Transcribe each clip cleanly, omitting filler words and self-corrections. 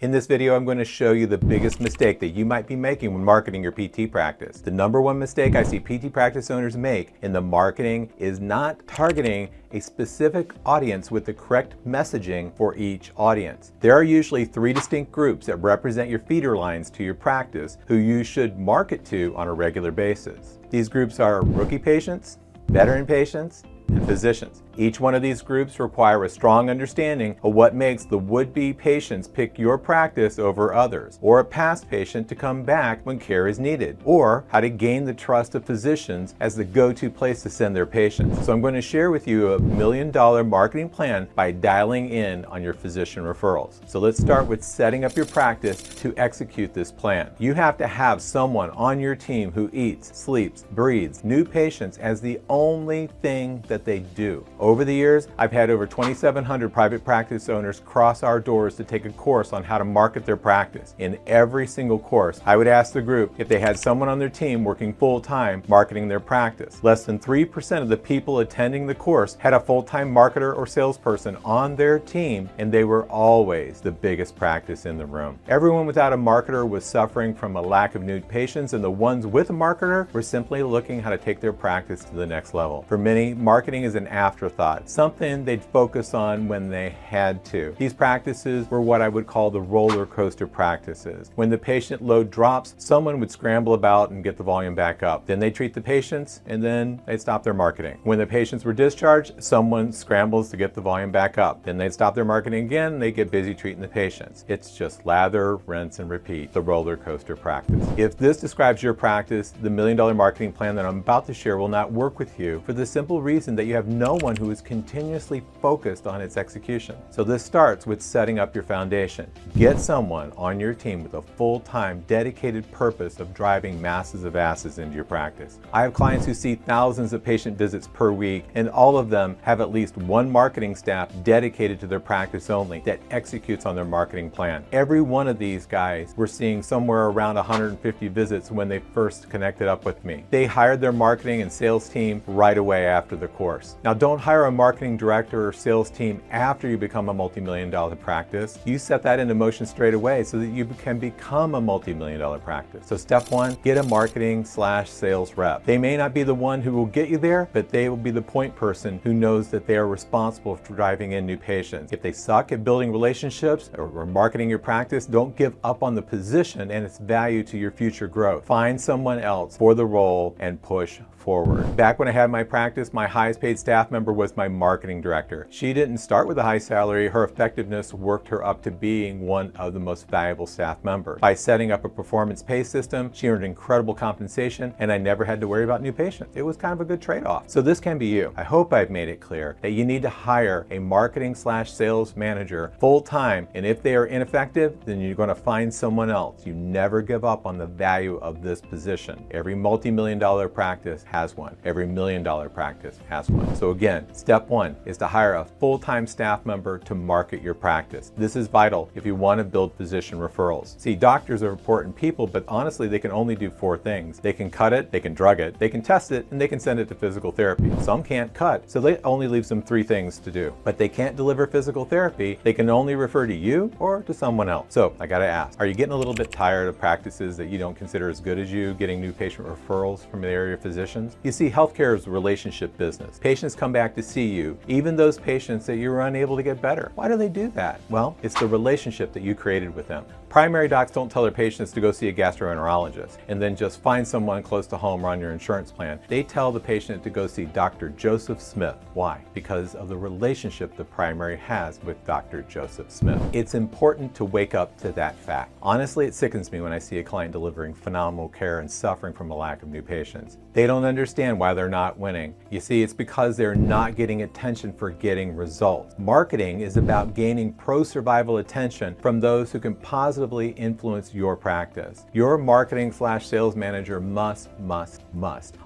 In this video, I'm going to show you the biggest mistake that you might be making when marketing your PT practice. The number one mistake I see PT practice owners make in the marketing is not targeting a specific audience with the correct messaging for each audience. There are usually three distinct groups that represent your feeder lines to your practice who you should market to on a regular basis. These groups are rookie patients, veteran patients, and physicians. Each one of these groups require a strong understanding of what makes the would-be patients pick your practice over others, or a past patient to come back when care is needed, or how to gain the trust of physicians as the go-to place to send their patients. So I'm going to share with you a $1 million marketing plan by dialing in on your physician referrals. So let's start with setting up your practice to execute this plan. You have to have someone on your team who eats, sleeps, breathes new patients as the only thing that they do. Over the years, I've had over 2,700 private practice owners cross our doors to take a course on how to market their practice. In every single course, I would ask the group if they had someone on their team working full-time marketing their practice. Less than 3% of the people attending the course had a full-time marketer or salesperson on their team, and they were always the biggest practice in the room. Everyone without a marketer was suffering from a lack of new patients, and the ones with a marketer were simply looking how to take their practice to the next level. For many, marketing is an afterthought, something they'd focus on when they had to. These practices were what I would call the roller coaster practices. When the patient load drops, someone would scramble about and get the volume back up. Then they treat the patients, and then they'd stop their marketing. When the patients were discharged, someone scrambles to get the volume back up. Then they'd stop their marketing again, and they get busy treating the patients. It's just lather, rinse, and repeat, the roller coaster practice. If this describes your practice, the $1 million marketing plan that I'm about to share will not work with you for the simple reason that you have no one who is continuously focused on its execution. So this starts with setting up your foundation. Get someone on your team with a full-time, dedicated purpose of driving masses of asses into your practice. I have clients who see thousands of patient visits per week, and all of them have at least one marketing staff dedicated to their practice only that executes on their marketing plan. Every one of these guys were seeing somewhere around 150 visits when they first connected up with me. They hired their marketing and sales team right away after the course. Now, don't hire a marketing director or sales team after you become a multi-million-dollar practice. You set that into motion straight away so that you can become a multi-million-dollar practice. So step one, get a marketing/sales rep. They may not be the one who will get you there, but they will be the point person who knows that they are responsible for driving in new patients. If they suck at building relationships or marketing your practice, don't give up on the position and its value to your future growth. Find someone else for the role and push forward. Back when I had my practice, my highest paid staff member was my marketing director. She didn't start with a high salary. Her effectiveness worked her up to being one of the most valuable staff members. By setting up a performance pay system, she earned incredible compensation, and I never had to worry about new patients. It was kind of a good trade-off. So this can be you. I hope I've made it clear that you need to hire a marketing/sales manager full-time, and if they are ineffective, then you're going to find someone else. You never give up on the value of this position. Every multi-million-dollar practice has one. Every $1 million practice has one. So again, step one is to hire a full-time staff member to market your practice. This is vital if you want to build physician referrals. See, doctors are important people, but honestly, they can only do four things. They can cut it, they can drug it, they can test it, and they can send it to physical therapy. Some can't cut, so that only leaves them three things to do. But they can't deliver physical therapy. They can only refer to you or to someone else. So I gotta ask, are you getting a little bit tired of practices that you don't consider as good as you, getting new patient referrals from the area physicians? You see, healthcare is a relationship business. Patients come back to see you, even those patients that you were unable to get better. Why do they do that? Well, it's the relationship that you created with them. Primary docs don't tell their patients to go see a gastroenterologist and then just find someone close to home or on your insurance plan. They tell the patient to go see Dr. Joseph Smith. Why? Because of the relationship the primary has with Dr. Joseph Smith. It's important to wake up to that fact. Honestly, it sickens me when I see a client delivering phenomenal care and suffering from a lack of new patients. They don't understand why they're not winning. You see, it's because they're not getting attention for getting results. Marketing is about gaining pro-survival attention from those who can positively influence your practice. Your marketing/sales manager must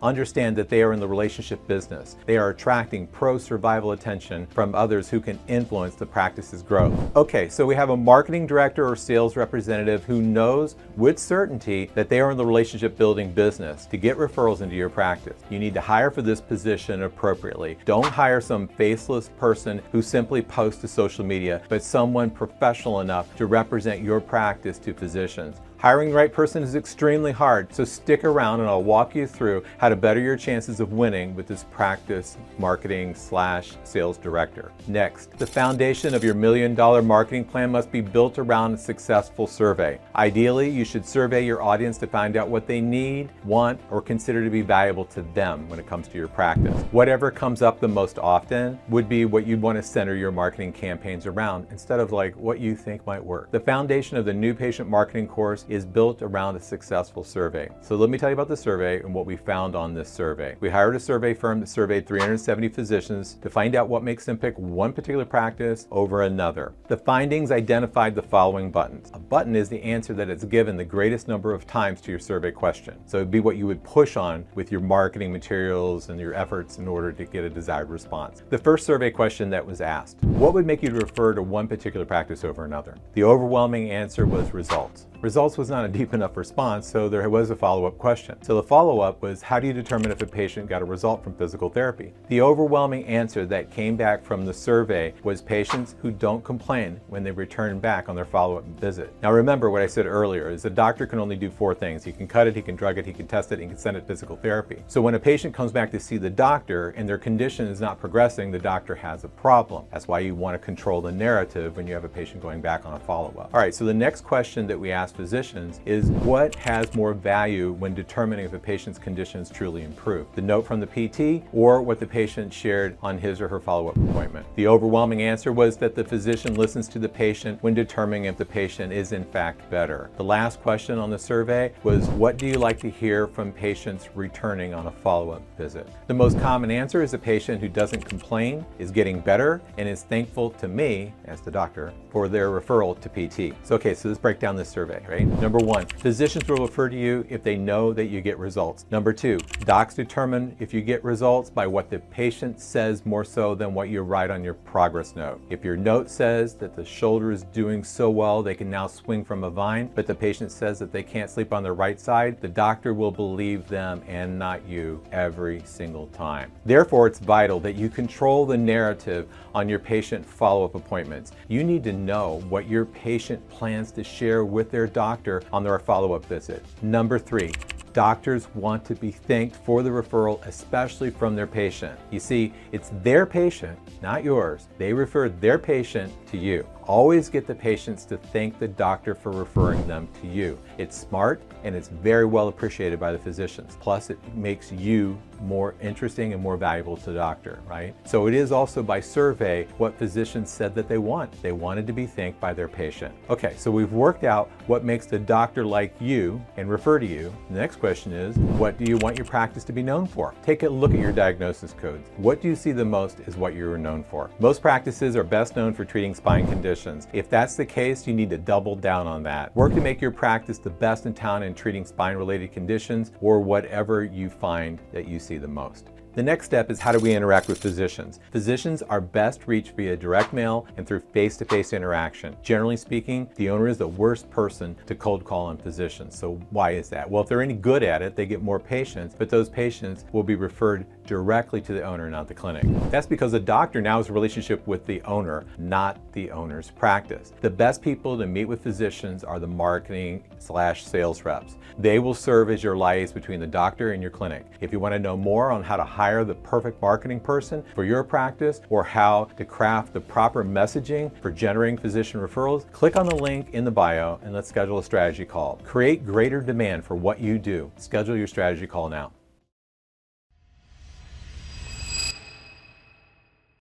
understand that they are in the relationship business. They are attracting pro-survival attention from others who can influence the practice's growth. Okay, so we have a marketing director or sales representative who knows with certainty that they are in the relationship building business to get referrals into your practice. practice. You need to hire for this position appropriately. Don't hire some faceless person who simply posts to social media, but someone professional enough to represent your practice to physicians. Hiring the right person is extremely hard, so stick around and I'll walk you through how to better your chances of winning with this practice marketing/sales director. Next, the foundation of your $1 million marketing plan must be built around a successful survey. Ideally, you should survey your audience to find out what they need, want, or consider to be valuable to them when it comes to your practice. Whatever comes up the most often would be what you'd want to center your marketing campaigns around instead of like what you think might work. The foundation of the new patient marketing course is built around a successful survey. So let me tell you about the survey and what we found on this survey. We hired a survey firm that surveyed 370 physicians to find out what makes them pick one particular practice over another. The findings identified the following buttons. A button is the answer that is given the greatest number of times to your survey question. So it'd be what you would push on with your marketing materials and your efforts in order to get a desired response. The first survey question that was asked: what would make you refer to one particular practice over another? The overwhelming answer was results. Results was not a deep enough response, so there was a follow-up question. So the follow-up was, how do you determine if a patient got a result from physical therapy? The overwhelming answer that came back from the survey was patients who don't complain when they return back on their follow-up visit. Now remember what I said earlier, is a doctor can only do 4 things. He can cut it, he can drug it, he can test it, he can send it to physical therapy. So when a patient comes back to see the doctor and their condition is not progressing, the doctor has a problem. That's why you want to control the narrative when you have a patient going back on a follow-up. All right, so the next question that we asked physicians is, what has more value when determining if a patient's condition is truly improved? The note from the PT or what the patient shared on his or her follow-up appointment? The overwhelming answer was that the physician listens to the patient when determining if the patient is in fact better. The last question on the survey was, what do you like to hear from patients returning on a follow-up visit? The most common answer is a patient who doesn't complain, is getting better, and is thankful to me, as the doctor, for their referral to PT. So okay, so let's break down this survey, right? Number 1, physicians will refer to you if they know that you get results. Number 2, docs determine if you get results by what the patient says more so than what you write on your progress note. If your note says that the shoulder is doing so well they can now swing from a vine, but the patient says that they can't sleep on their right side, the doctor will believe them and not you every single time. Therefore, it's vital that you control the narrative on your patient follow-up appointments. You need to know what your patient plans to share with their doctor on their follow-up visit. Number 3, doctors want to be thanked for the referral, especially from their patient. You see, it's their patient, not yours. They referred their patient to you. Always get the patients to thank the doctor for referring them to you. It's smart and it's very well appreciated by the physicians. Plus, it makes you more interesting and more valuable to the doctor, right? So it is also by survey what physicians said that they want. They wanted to be thanked by their patient. Okay, so we've worked out what makes the doctor like you and refer to you. The next question is, what do you want your practice to be known for? Take a look at your diagnosis codes. What do you see the most is what you're known for. Most practices are best known for treating spine conditions. If that's the case, you need to double down on that. Work to make your practice the best in town in treating spine-related conditions or whatever you find that you see the most. The next step is, how do we interact with physicians? Physicians are best reached via direct mail and through face-to-face interaction. Generally speaking, the owner is the worst person to cold call on physicians. So why is that? Well, if they're any good at it, they get more patients, but those patients will be referred directly to the owner, not the clinic. That's because the doctor now has a relationship with the owner, not the owner's practice. The best people to meet with physicians are the marketing/sales reps. They will serve as your liaison between the doctor and your clinic. If you want to know more on how to hire the perfect marketing person for your practice or how to craft the proper messaging for generating physician referrals, click on the link in the bio and let's schedule a strategy call. Create greater demand for what you do. Schedule your strategy call now.